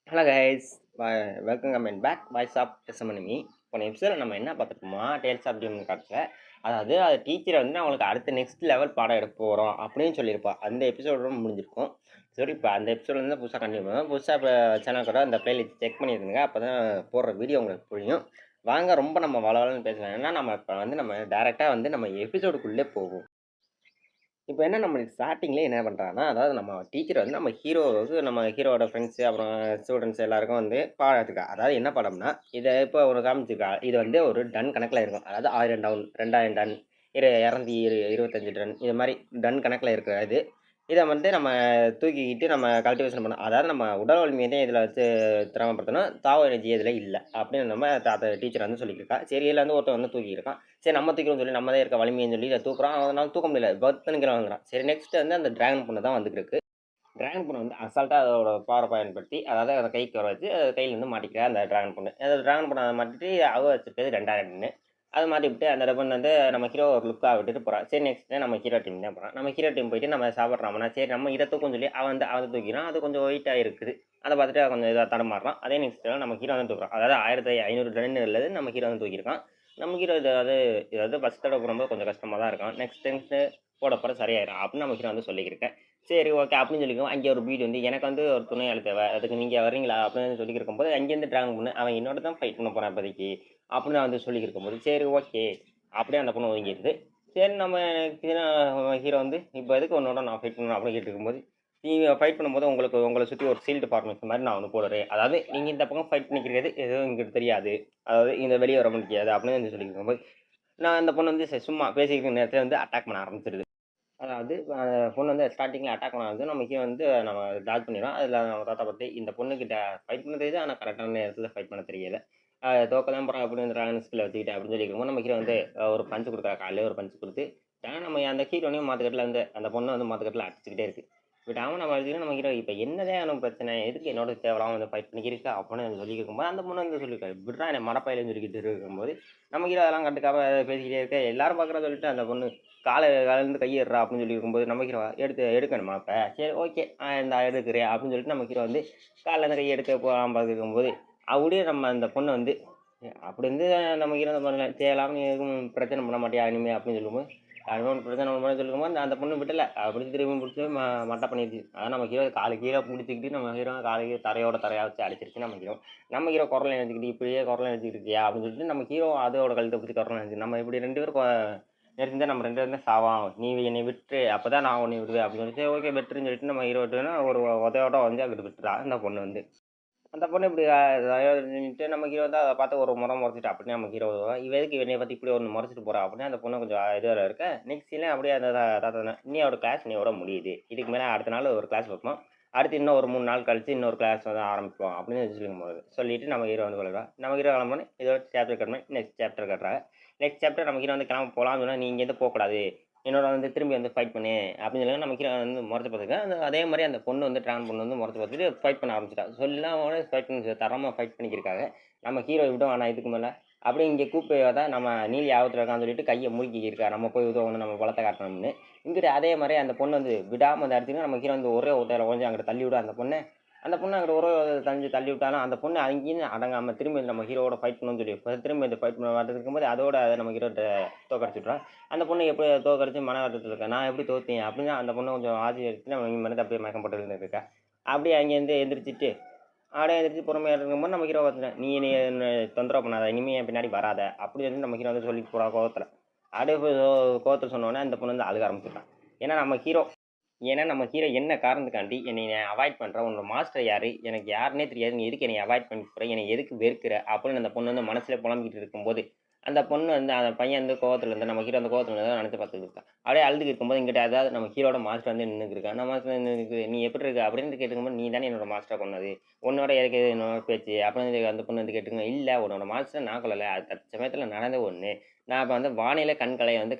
Hello guys, welcome comment back voice of எஸ்எம்என்மி. போன episode நம்ம என்ன பார்த்துருப்போமா, டேல்ஸ் ஆஃப் டீமன் காட்டில் அதாவது டீச்சரை வந்து அவங்களுக்கு அடுத்த நெக்ஸ்ட் லெவல் பாடம் எடுக்க போகிறோம் அப்படின்னு சொல்லியிருப்பா. அந்த எபிசோட முடிஞ்சிருக்கும். சரி, இப்போ அந்த எபிசோட்லேருந்து புதுசாக கண்டினியூ பண்ணுவோம். புதுசாக இப்போ சேனல் கூட அந்த பிளேலிஸ்ட் செக் பண்ணியிருந்துங்க, அப்போ தான் போடுற வீடியோ உங்களுக்கு புரியும். வாங்க, ரொம்ப நம்ம வளவலன்னு பேசலாம். ஏன்னா நம்ம இப்போ வந்து நம்ம டேரெக்டாக வந்து நம்ம எபிசோடுக்குள்ளே போவோம். இப்போ என்ன நம்மளுக்கு ஸ்டார்டிங்லேயே என்ன பண்ணுறாங்கன்னா, அதாவது நம்ம டீச்சர் வந்து நம்ம ஹீரோவோட ஃப்ரெண்ட்ஸு அப்புறம் ஸ்டூடெண்ட்ஸ் எல்லாருக்கும் வந்து பாடம் எடுத்துக்கா. அதாவது என்ன பாடம்னா, இதை இப்போ ஒரு காமிச்சிருக்கா. இது வந்து ஒரு டன் கணக்கில் இருக்கும். அதாவது 1000 டவுன், 2000 டன், 225 டன், இது மாதிரி டன் கணக்கில் இருக்கிற இது. இதை வந்து நம்ம தூக்கிக்கிட்டு நம்ம கல்டிவேஷன் பண்ணணும். அதாவது நம்ம உடல் வலிமையை தான் இதில் வச்சு திறமைப்படுத்தணும். தாவ எனர்ஜி இதில் இல்லை அப்படின்னு நம்ம டீச்சர் வந்து சொல்லியிருக்கா. சரி, இதில் வந்து ஒருத்தர் வந்து தூக்கியிருக்கான். சரி, நம்ம தூக்கிறோம்னு சொல்லி நம்ம தான் இருக்க வலிமைன்னு சொல்லி இதை தூக்குறோம். அதனால தூக்க முடியல, பத்துனுங்கிற வாங்குறான். சரி, நெக்ஸ்ட் வந்து அந்த டிராகன் பொண்ணு தான் வந்துருக்கு. டிராகன் பொண்ணு வந்து அசால்ட்டாக அதோட பவரை பயன்படுத்தி, அதாவது அதை கைக்கு வர வச்சு கையில் வந்து மாட்டிக்கிறா அந்த டிராகன் பொண்ணு. அந்த டிராகன் பொண்ணை மாட்டிட்டு அவ வச்சிருக்கிறது 2000 டன்னு. அதை மாட்டி விட்டு அந்த பொண்ணு வந்து நம்ம ஹீரோ ஒரு லுக்காக விட்டுட்டு போகிறான். சரி, நெக்ஸ்ட் நம்ம ஹீரோ டீம் தான் போகிறான். நம்ம ஹீரோ டீம் போயிட்டு நம்ம சாப்பிட்றாமனா, சரி நம்ம இதை தூக்கும் சொல்லி அவன் தூக்கிறான். அது கொஞ்சம் வெயிட்டாக இருக்குது. அதை பார்த்துட்டு கொஞ்சம் இதாக தடமாறுறான். அதே நெக்ஸ்ட் நம்ம ஹீரோ வந்து தூக்குறான். அதாவது 1500 டன் உள்ளது நம்ம ஹீரோ வந்து தூக்கியிருக்கான். நம்ம ஹீரோ இதாவது ஃபஸ்ட் தடவை போகும்போது கொஞ்சம் கஷ்டமாக தான் இருக்கும். நெக்ஸ்ட்டு போட போகிற சரியாயிடும் அப்படின்னு நம்ம ஹீரோ வந்து சொல்லியிருக்கேன். சரி, ஓகே அப்படின்னு சொல்லிக்குவோம். அங்கே ஒரு பீட் வந்து எனக்கு வந்து ஒரு துணையாளி தேவை, அதுக்கு நீங்கள் வர்றீங்களா அப்படின்னு சொல்லியிருக்கும் போது அங்கேருந்து டிராகன் பொண்ணு அவன் என்னோட தான் ஃபைட் பண்ண போகிறான் இப்போதைக்கு அப்படின்னு நான் வந்து சொல்லியிருக்கும் போது, சரி ஓகே அப்படியே அந்த பொண்ணு ஒதுங்கிடுது. சரி, நம்ம ஹீரோ வந்து இப்போ எதுக்கு உன்னோட நான் ஃபைட் பண்ணணும் அப்படின்னு கேட்டுருக்கும்போது, நீங்கள் ஃபைட் பண்ணும்போது உங்களை சுற்றி ஒரு சீல்டு ஃபார்மேஷன் மாதிரி நான் ஒன்று போடுறேன். அதாவது நீங்கள் இந்த பக்கம் ஃபைட் பண்ணிக்கிறது எதுவும் எங்களுக்கு தெரியாது, அதாவது இந்த வெளியே வர முடியாது அப்படின்னு வந்து சொல்லியிருக்கும் போது, நான் அந்த பொண்ணு வந்து சும்மா பேசிக்கிற நேரத்தில் வந்து அட்டாக் பண்ண ஆரம்பிச்சிருது. அதாவது பொண்ணு வந்து ஸ்டார்டிங்கில் அட்டாக் பண்ண வந்து நம்ம ஹீரோ வந்து நம்ம டாக் பண்ணிடுறோம். அதில் நம்ம தாத்தா பார்த்து இந்த பொண்ணுக்கிட்ட ஃபைட் பண்ண தெரியுது, ஆனால் கரெக்டான நேரத்தில் ஃபைட் பண்ண தெரியல. தோக்க தான் போகிறோம் அப்படின்னு ட்ராகன் ஸ்கில் வச்சுக்கிட்டேன் அப்படின்னு சொல்லியிருக்கும்போது நம்ம ஹீரோ வந்து ஒரு பஞ்சு கொடுக்குறா. காலையில் ஒரு பஞ்சு கொடுத்து நம்ம அந்த ஹீரோனையும் மாற்றுக்கட்டில் வந்து அந்த பொண்ணை வந்து மாற்றுக்கட்டில் அடிச்சுக்கிட்டே இருக்குது. விடாமல் நம்ம அடிச்சுக்கிட்டு நம்ம ஹீரோ இப்போ என்னதான் எனக்கு பிரச்சனை, எதுக்கு என்னோட தேவையில்லாம வந்து ஃபைட் பண்ணிக்கிருக்கா அப்படின்னு வந்து சொல்லியிருக்கும்போது அந்த பொண்ணு வந்து சொல்லியிருக்காரு, விட்றா என்னை மடப்பையிலன்னு சொல்லிக்கிட்டு இருக்கும்போது நம்ம ஹீரோ அதெல்லாம் கண்டுக்காம பேசிக்கிட்டே இருக்க. எல்லாரும் பார்க்குறா சொல்லிட்டு அந்த பொண்ணு காலேருந்து கையிடுறா அப்படின்னு சொல்லியிருக்கும்போது நம்ம ஹீரோ எடுக்கணுமா இப்போ, சரி ஓகே இந்த எடுக்கிறேன் அப்படின்னு சொல்லிட்டு நம்ம ஹீரோ வந்து காலேருந்து கையை எடுக்க போகாமல் பார்த்துருக்கும்போது அப்படியே நம்ம அந்த பொண்ணை வந்து அப்படி இருந்து நம்ம ஹீரோ பண்ணல, தேவையில்லாம நீ எதுவும் பிரச்சனை பண்ண மாட்டியா இனிமே அப்படின்னு சொல்லும்போது அதுவும் பிரச்சனை பண்ண சொல்லும்போது அந்த பொண்ணு விட்டல அப்படி திரும்பி பிடிச்சி மட்டை பண்ணிடுச்சு. அதான் நம்ம ஹீரோ காலு கீழே பிடிச்சிக்கிட்டு நம்ம ஹீரோ காலு கீழே தரையா வச்சு அடிச்சிருச்சு நம்ம ஹீரோ குரலை நினைச்சிக்கிட்டு இப்படியே குரலை நினைச்சிக்கிட்டு இருக்கியா அப்படின்னு சொல்லிட்டு நம்ம ஹீரோ அதோட கழுத்தை பிடிச்சி குரலை நினைச்சு நம்ம இப்படி 2 பேரும் நினைச்சிருந்தா நம்ம 2 பேரும் தான் சாவான், நீ என்னை விட்டுரு அப்போ தான் நான் உன்னை விடுவேன் அப்படின்னு சொல்லிட்டு ஓகே வெட்டுருன்னு சொல்லிட்டு நம்ம ஹீரோ விட்டுனா ஒரு உதையோட வந்து அங்கிட்டு விட்டுறா அந்த பொண்ணு வந்து. அந்த பொண்ணு இப்படி நின்றுட்டு நம்ம ஹீரோ வந்து அதை பார்த்து ஒரு முறை முறைச்சிட்டு அப்படியே நம்ம ஹீரோ இவ எதுக்கு என்னைய பற்றி இப்படி ஒன்று முறைச்சிட்டு போகிறா அப்படின்னு அந்த பொண்ணு கொஞ்சம் இதில் இருக்க. நெக்ஸ்ட் சீனே அப்படியே அந்த தாத்தா இன்னையோட கிளாஸ் இன்னையோட முடியுது, இதுக்கு மேலே அடுத்த நாள் ஒரு கிளாஸ் வைப்போம், அடுத்து இன்னும் ஒரு 3 நாள் கழிச்சு இன்னொரு கிளாஸ் வந்து ஆரம்பிப்போம் அப்படின்னு சொல்லும்போது சொல்லிட்டு நம்ம ஹீரோ வந்து சொல்லுறா. நம்ம ஹீரோ கிளம்புனே இதோட சாப்டர் கட்டுறேன். நெக்ஸ்ட் சாப்டர் கட்டுறாங்க. நெக்ஸ்ட் சாப்டர் நம்ம ஹீரோ வந்து கிளம்ப போகலாம்னு சொன்னால் நீ இங்கேருந்து போகக்கூடாது, என்னோட வந்து திரும்பி வந்து ஃபைட் பண்ணு அப்படின்னு சொல்லி நம்ம ஹீரோ வந்து முறைச்சி பார்த்துருக்கேன். அதே மாதிரி அந்த பொண்ணு வந்து ட்ரான் பொண்ணு வந்து முறைச்சி பார்த்துட்டு ஃபைட் பண்ண ஆரம்பிச்சிட்டா. சொல்லலாம் அவனே ஃபைட் பண்ணி தரமாக ஃபைட் பண்ணிக்கிருக்காங்க. நம்ம ஹீரோ விடும் ஆனால் இதுக்கு மேலே அப்படியே இங்கே கூப்பிட்டு தான் நம்ம நீலி ஆபத்தில் இருக்கான்னு சொல்லிட்டு கையை முறுக்கிக்கிருக்கா. நம்ம போய் உதவணும், நம்ம பலத்தை காட்டணும்னு. இங்கிட்டு அதே மாதிரி அந்த பொண்ணு வந்து விடாமல் அந்த இடத்துக்கு நம்ம ஹீரோ வந்து ஒரே ஒருத்தர் கொஞ்சம் அங்கிட்ட தள்ளி விட அந்த பொண்ணு அங்கிட்ட ஒரு தள்ளி விட்டாலும் அந்த பொண்ணு அங்கேயும் அடங்காமல் திரும்பி நம்ம ஹீரோவோட ஃபைட் பண்ணணும்னு சொல்லி திரும்பி இந்த ஃபைட் பண்ண வரதுக்கு இருக்கும்போது அதோட நம்ம ஹீரோ தோக்கடிச்சு விட்றான். அந்த பொண்ணு எப்படி தோக்கடிச்சு மன வருத்தத்தில் இருக்கா, நான் எப்படி தோத்தேன் அப்படின்னு அந்த பொண்ணு கொஞ்சம் ஆட்சி எடுத்து நம்ம மருந்து அப்படியே மயக்கம் போட்டு இருக்கா. அப்படியே அங்கேருந்து எந்திரிச்சிட்டு அப்படியே எந்திரிச்சு பொறுமையாக இருக்கும்போது நம்ம ஹீரோ பார்த்துட்டேன், நீ என்ன தொந்தரவு பண்ணாத, இனிமேல் என் பின்னாடி வராத அப்படி வந்து நம்ம ஹீரோ வந்து சொல்லிட்டு போகிறா கோவத்தில். அப்படியே கோவத்தில் சொன்னோன்னே அந்த பொண்ணு வந்து அழுக ஆரம்பிச்சிட்டான். ஏன்னா நம்ம ஹீரோ என்ன காரணத்துக்காண்டி என்னை அவாய்ட் பண்ணுற, உன்னோட மாஸ்டர் யார், எனக்கு யாருன்னே தெரியாது, நீ எதுக்கு என்னை அவாய்ட் பண்ணி போகிற, என்னை எதுக்கு வெறுக்கிற அப்படின்னு அந்த பொண்ணு வந்து மனசில் புலம்பிக்கிட்டு இருக்கும்போது அந்த பொண்ணு வந்து அந்த பையன் வந்து கோவத்தில் இருந்து நம்ம ஹீரோ அந்த கோவத்தில் இருந்து நினச்சி பார்த்துட்டு இருக்கான். அப்படியே அழுதுக்கு இருக்கும்போது இங்கிட்ட அதாவது நம்ம ஹீரோட மாஸ்டர் வந்து நின்றுருக்கான். நம்ம மாஸ்டர் நின்று நீ எப்படி இருக்கு அப்படின்னு கேட்டுக்கும்போது, நீ தானே என்னோட மாஸ்டரை கொண்டது, உன்னோட எனக்கு என்னோட பேச்சு அப்படின்னு அந்த பொண்ணு வந்து கேட்டுக்கோங்க. இல்லை, உன்னோட மாஸ்டர் நான் கொள்ளலை, அது தற்சமயத்தில் நடந்த ஒன்று. நான் இப்போ வந்து வானிலை கண்கலையை வந்து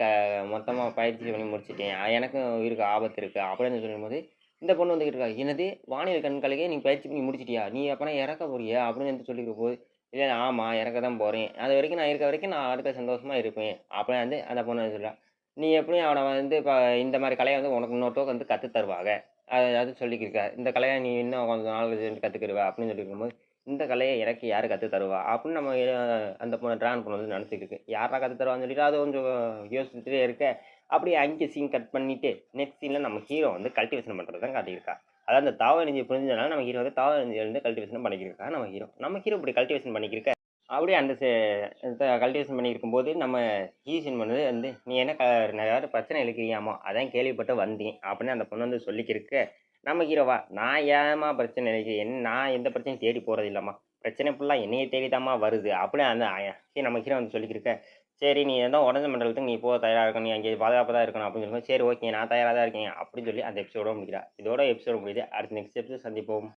மொத்தமாக பயிற்சி பண்ணி முடிச்சிட்டேன், எனக்கும் உயிருக்கு ஆபத்து இருக்குது அப்படின்னு சொல்லும்போது இந்த பொண்ணு வந்துக்கிட்டு இருக்கா, என்னது வானிலை கண்கலையே நீ பயிற்சி பண்ணி முடிச்சிட்டியா, நீ அப்புறம் இறக்க போறியா அப்படின்னு வந்து சொல்லிக்கிற போது, இல்லை ஆமாம் இறக்க தான் போகிறேன், அது வரைக்கும் நான் இருக்க வரைக்கும் நான் அடுத்த சந்தோஷமாக இருப்பேன் அப்படின்னு வந்து அந்த பொண்ணு சொல்கிறா. நீ எப்படியும் அவனை வந்து இப்போ இந்த மாதிரி கலையை வந்து உனக்கு இன்னொருத்தவங்க வந்து கற்று தருவாங்க, அது சொல்லிக்கிருக்கா. இந்த கலைய நீ இன்னும் கொஞ்ச நாள் கழிச்சு கத்துக்கிருவ அப்படின்னு சொல்லியிருக்கும்போது, இந்த கலைய எனக்கு யாரு கத்து தருவா? அப்படின்னு நம்ம அந்த பொண்ணு டிராகன் பொண்ணு வந்து நெனச்சுக்கிட்டு இருக்கு. யார்றா கத்து தருவான்னு சொல்லிட்டு அது கொஞ்சம் யோசிச்சுட்டே இருக்க. அப்படியே அங்கே சீன் கட் பண்ணிட்டு, நெக்ஸ்ட் சீன்ல நம்ம ஹீரோ வந்து கல்டிவேஷன் பண்றது தான் காட்டியிருக்கா. அதாவது அந்த தாவர விஞ்ஞானி புரிஞ்சதுனால நம்ம ஹீரோ வந்து தாவர விஞ்ஞானில கல்டிவேஷன் பண்ணிக்கிருக்கா நம்ம ஹீரோ. நம்ம ஹீரோ இப்படி கல்டிவேஷன் பண்ணிக்கிருக்க. அப்படியே அந்த கல்டிவேஷன் பண்ணியிருக்கும்போது, நம்ம ஈசன் பண்ணது வந்து, "நீ என்ன ஏதாவது பிரச்சனை இழுக்கிறியாம்மா? அதான் கேள்விப்பட்டு வந்தேன்." அப்படின்னு அந்த பொண்ணு வந்து சொல்லிக்கிருக்க, நம்ம ஹீரோவா, "நான் ஏம்மா பிரச்சனை இழுக்கிறேன்? நான் எந்த பிரச்சனையும் தேடி போறதில்லம்மா. பிரச்சனை ஃபுல்லா என்னைய தேடி தாம்மா வருது." அப்படின்னு அந்த நம்ம ஹீரோ வந்து சொல்லிக்கிருக்க, "சரி நீ ஏதோ உடஞ்ச மண்டலத்துக்கு நீ போக தயாரா இருக்கணும். நீ அங்கே பாதுகாப்பா தான் இருக்கணும்." அப்படின்னு சொல்லும்போது, "சரி ஓகே நான் தயாரா தான் இருக்கேன்." அப்படின்னு சொல்லி அந்த எபிசோட முடிக்கிறா. இதோட எபிசோட் முடியுது. அடுத்த நெக்ஸ்ட் எபிசோட் சந்திப்போம்.